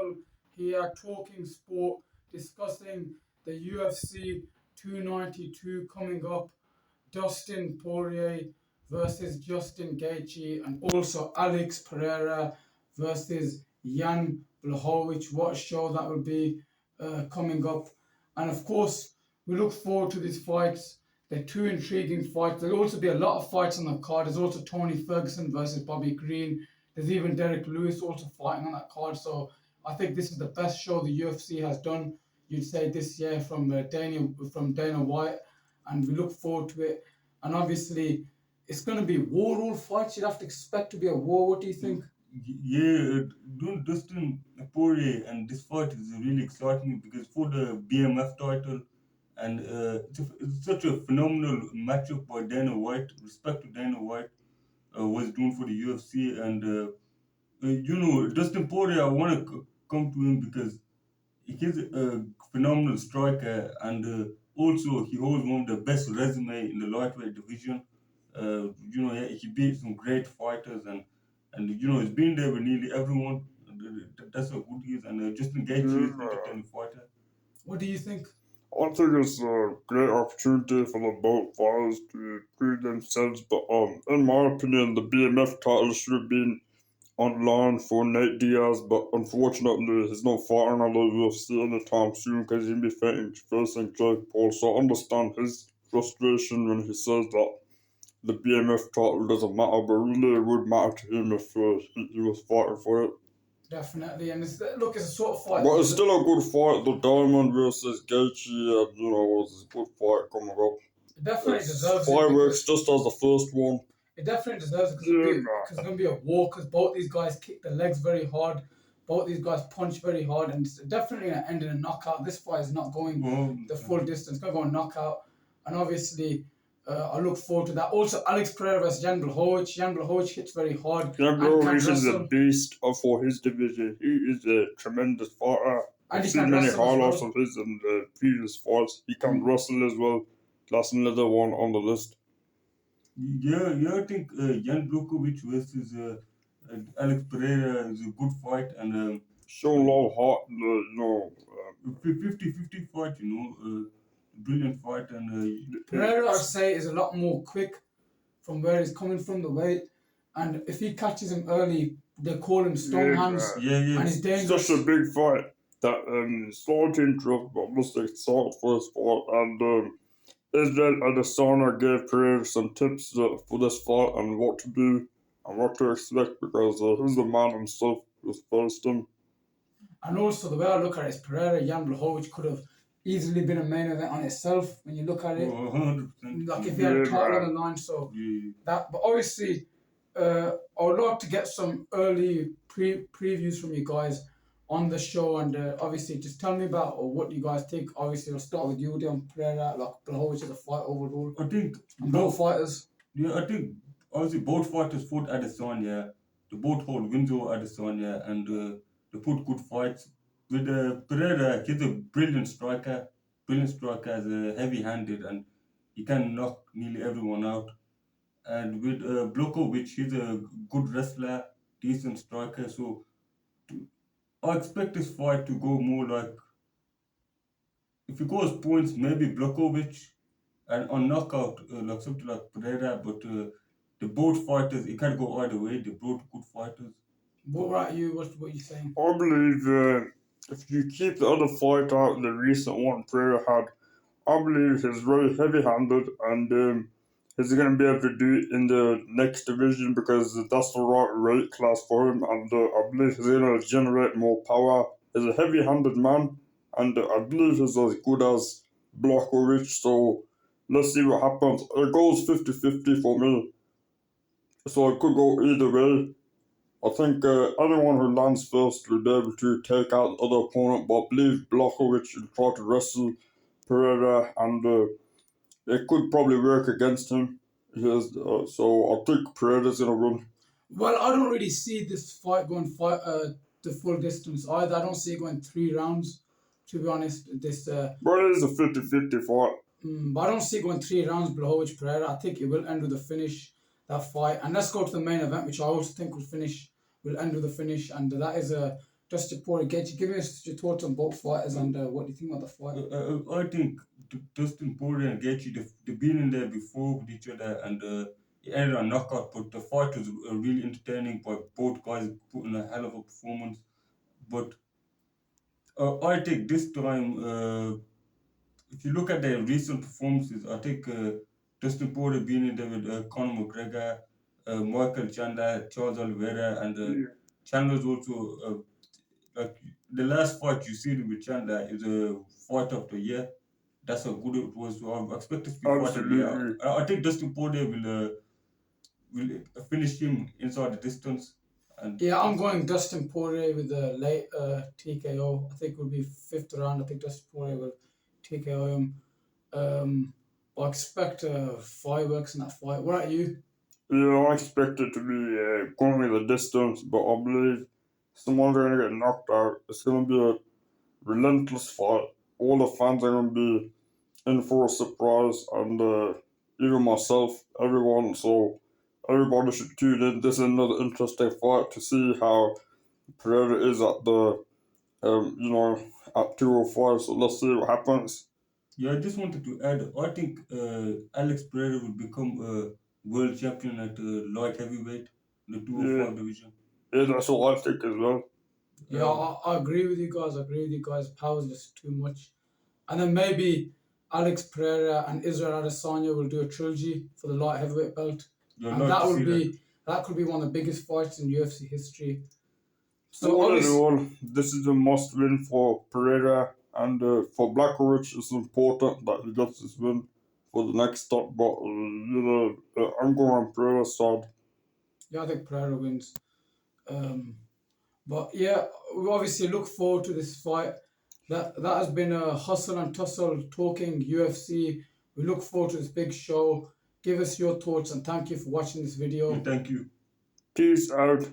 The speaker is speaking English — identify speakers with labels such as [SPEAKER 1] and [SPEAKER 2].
[SPEAKER 1] Tussle here, talking sport, discussing the UFC 292 coming up, Dustin Poirier versus Justin Gaethje, and also Alex Pereira versus Jan Blachowicz. What a show that will be coming up. And of course, we look forward to these fights. They're two intriguing fights. There'll also be a lot of fights on the card. There's also Tony Ferguson versus Bobby Green. There's even Derek Lewis also fighting on that card. So I think this is the best show the UFC has done, you'd say, this year from Dana White, and we look forward to it. And obviously, it's going to be war fights. You'd have to expect to be a war. What do you think?
[SPEAKER 2] Yeah, Dustin Poirier and this fight is really exciting because for the BMF title, and it's such a phenomenal matchup by Dana White. Respect to Dana White, was doing for the UFC, and Dustin Poirier. I want to come to him because he's a phenomenal striker, and also he holds one of the best resume in the lightweight division. He beat some great fighters, and he's been there with nearly everyone. That's how good he is, and Justin Gaethje is an entertaining fighter.
[SPEAKER 1] What do you think?
[SPEAKER 3] I think it's a great opportunity for the both fighters to prove themselves, but in my opinion, the BMF title should have been on line for Nate Diaz, but unfortunately, he's not fighting on the UFC anytime soon because he'll be facing Jake Paul. So I understand his frustration when he says that the BMF title doesn't matter, but really it would matter to him if he was fighting for it.
[SPEAKER 1] Definitely, and it's a sort of fight.
[SPEAKER 3] But it's still a good fight. The Diamond versus Gaethje, and it's a good fight coming up.
[SPEAKER 1] It definitely deserves
[SPEAKER 3] fireworks just as the first one.
[SPEAKER 1] It definitely deserves it because it's going to be a war. Because both these guys kick the legs very hard, both these guys punch very hard, and it's definitely going to end in a knockout. This fight is not going the full distance; it's going to go a knockout, and obviously. I look forward to that. Also, Alex Pereira versus Jan Blachowicz. Jan Blachowicz hits very hard.
[SPEAKER 3] Jan Blachowicz is a beast for his division. He is a tremendous fighter. I've seen many highlights of his in the previous fights. He can wrestle as well. That's another one on the list.
[SPEAKER 2] Yeah, I think Jan Blachowicz versus Alex Pereira is a good fight, and
[SPEAKER 3] show a lot of heart,
[SPEAKER 2] 50-50 fight, brilliant fight, and
[SPEAKER 1] Pereira, I'd say, is a lot more quick from where he's coming from, the weight, and if he catches him early, they call him stone hands.
[SPEAKER 2] And
[SPEAKER 1] he's dangerous.
[SPEAKER 3] Such a big fight that sorry to interrupt, but must excited for this fight, and Israel Adesanya gave Pereira some tips for this fight and what to do and what to expect because he's the man himself who's first him.
[SPEAKER 1] And also the way I look at it is Pereira, Jan Blachowicz could have easily been a main event on itself when you look at it.
[SPEAKER 2] 100%.
[SPEAKER 1] Like if he had a title on the line, that. But obviously, I would like to get some early previews from you guys on the show, and obviously just tell me about what you guys think. Obviously, I'll start with you, Dion Pereira. Like Blachowicz is a fight overall.
[SPEAKER 2] I think
[SPEAKER 1] both fighters.
[SPEAKER 2] Yeah, I think obviously both fighters fought Adesanya. They both hold wins over Adesanya, and they put good fights. With Pereira, he's a brilliant striker. Is heavy-handed, and he can knock nearly everyone out. And with Blachowicz, he's a good wrestler, decent striker. So I expect this fight to go more like, if it goes points, maybe Blachowicz, and on knockout, like something like Pereira. But the both fighters, it can't go either way. They're both good fighters.
[SPEAKER 1] What about you? What you saying?
[SPEAKER 3] I believe if you keep the other fight out, the recent one Pereira had, I believe he's very heavy-handed, and he's going to be able to do it in the next division because that's the right weight class for him, and I believe he's going to generate more power. He's a heavy-handed man, and I believe he's as good as Blachowicz, so let's see what happens. It goes 50-50 for me, so it could go either way. I think anyone who lands first will be able to take out the other opponent, but I believe Blachowicz will try to wrestle Pereira, and it could probably work against him. So I think Pereira's going to win.
[SPEAKER 1] Well, I don't really see this fight going the full distance either. I don't see it going 3 rounds, to be honest.
[SPEAKER 3] But it is a 50-50 fight.
[SPEAKER 1] But I don't see it going 3 rounds, Blachowicz Pereira. I think it will end with a finish, that fight. And let's go to the main event, which I also think will end with a finish, and that is Dustin Poirier, Gaethje. Give us your thoughts on both fighters and what do you think about the fight?
[SPEAKER 2] I think Dustin Poirier and Gaethje, they've been in there before with each other, and it ended on knockout. But the fight was really entertaining. But both guys put in a hell of a performance. But I think this time, if you look at their recent performances, I think Dustin Poirier being in there with Conor McGregor, Michael Chandler, Charles Oliveira, and Chandler's also like the last fight you see with Chandler is a fight of the year. That's how good it was. So I expect this to be fight of the year.
[SPEAKER 3] Absolutely.
[SPEAKER 2] I think Dustin Poirier will finish him inside the distance. And
[SPEAKER 1] Yeah, I'm going Dustin Poirier with a late TKO. I think it will be 5th round. I think Dustin Poirier will TKO him. I expect fireworks in that fight. What about you?
[SPEAKER 3] Yeah, I expect it to be going the distance, but I believe someone's going to get knocked out. It's going to be a relentless fight. All the fans are going to be in for a surprise, and even myself, everyone. So everybody should tune in. This is another interesting fight to see how Pereira is at the at 205. So let's see what happens.
[SPEAKER 2] yeah, I just wanted to add. I think Alex Pereira will become a world champion at light heavyweight, the 205 division.
[SPEAKER 3] Yeah, that's what I think as well.
[SPEAKER 1] Yeah, I agree with you guys. Power's just too much. And then maybe Alex Pereira and Israel Adesanya will do a trilogy for the light heavyweight belt.
[SPEAKER 2] You're
[SPEAKER 1] And
[SPEAKER 2] not
[SPEAKER 1] that
[SPEAKER 2] to
[SPEAKER 1] would
[SPEAKER 2] see
[SPEAKER 1] be that could be one of the biggest fights in UFC history. So
[SPEAKER 3] All in
[SPEAKER 1] obviously,
[SPEAKER 3] all, this is a must win for Pereira, and for Blachowicz, it's important that he gets this win for the next stop. But I'm going on Pereira's side.
[SPEAKER 1] yeah, I think Pereira wins. But yeah, we obviously look forward to this fight. That has been a Hussle and Tussle talking UFC. We look forward to this big show. Give us your thoughts and thank you for watching this video.
[SPEAKER 2] Thank you.
[SPEAKER 3] Peace out.